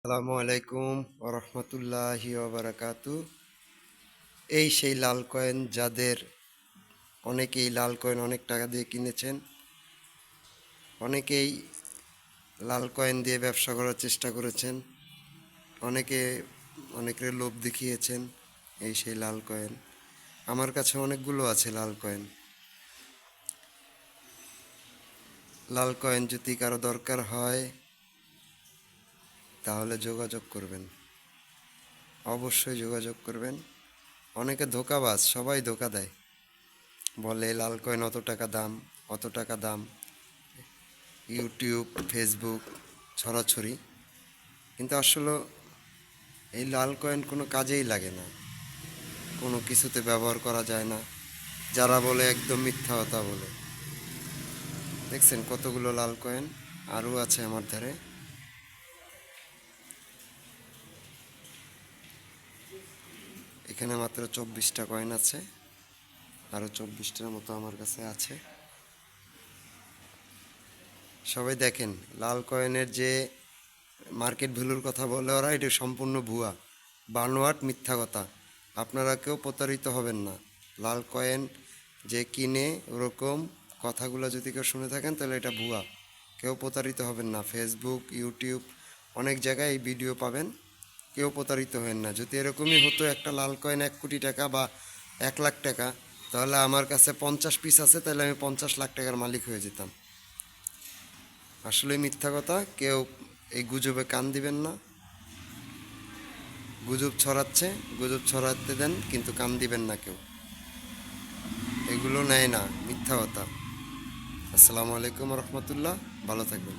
আসসালামু আলাইকুম ওরহমতুল্লাহি ওবারাকাতু। এই সেই লাল কয়েন যাদের অনেকেই লাল কয়েন অনেক টাকা দিয়ে কিনেছেন, অনেকেই লাল কয়েন দিয়ে ব্যবসা করার চেষ্টা করেছেন, অনেকে অনেকের লোভ দেখিয়েছেন। এই সেই লাল কয়েন আমার কাছে অনেকগুলো আছে। লাল কয়েন যদি কারো দরকার হয় তাহলে যোগাযোগ করবেন, অবশ্যই যোগাযোগ করবেন। অনেকে ধোঁকাবাজ, সবাই ধোঁকা দেয়, বলে লাল কয়েন অত টাকা দাম, অত টাকা দাম। ইউটিউব, ফেসবুক ছড়াছড়ি, কিন্তু আসলে এই লাল কয়েন কোনো কাজেই লাগে না, কোনো কিছুতে ব্যবহার করা যায় না। যারা বলে একদম মিথ্যা কথা বলে। দেখছেন কতগুলো লাল কয়েন আরও আছে আমার ধারে। এখানে মাত্র 24টা কয়েন আছে, আরও 24টার মতো আমার কাছে আছে। সবাই দেখেন, লাল কয়েনের যে মার্কেট ভ্যালুর কথা বলে ওরা, এটা সম্পূর্ণ ভুয়া, বানোয়াট, মিথ্যা কথা। আপনারা কেউ প্রতারিত হবেন না। লাল কয়েন যে কিনে ওরকম কথাগুলো যদি কেউ শুনে থাকেন তাহলে এটা ভুয়া। কেউ প্রতারিত হবেন না। ফেসবুক, ইউটিউব অনেক জায়গায় এই ভিডিও পাবেন। কেউ প্রতারিত হবেন না। যদি এরকমই হতো একটা লাল কয়েন 1 কোটি টাকা বা 1 লাখ টাকা, তাহলে আমার কাছে 50 পিস আছে, তাহলে আমি 50 লাখ টাকার মালিক হয়ে যেতাম। আসলে মিথ্যা কথা। কেউ এই গুজবে কান দিবেন না। গুজব ছড়াচ্ছে, গুজব ছড়াতে দেন, কিন্তু কান দিবেন না কেউ। এগুলো নেয় না, মিথ্যা কথা। আসসালামু আলাইকুম রহমতুল্লাহ, ভালো থাকবেন।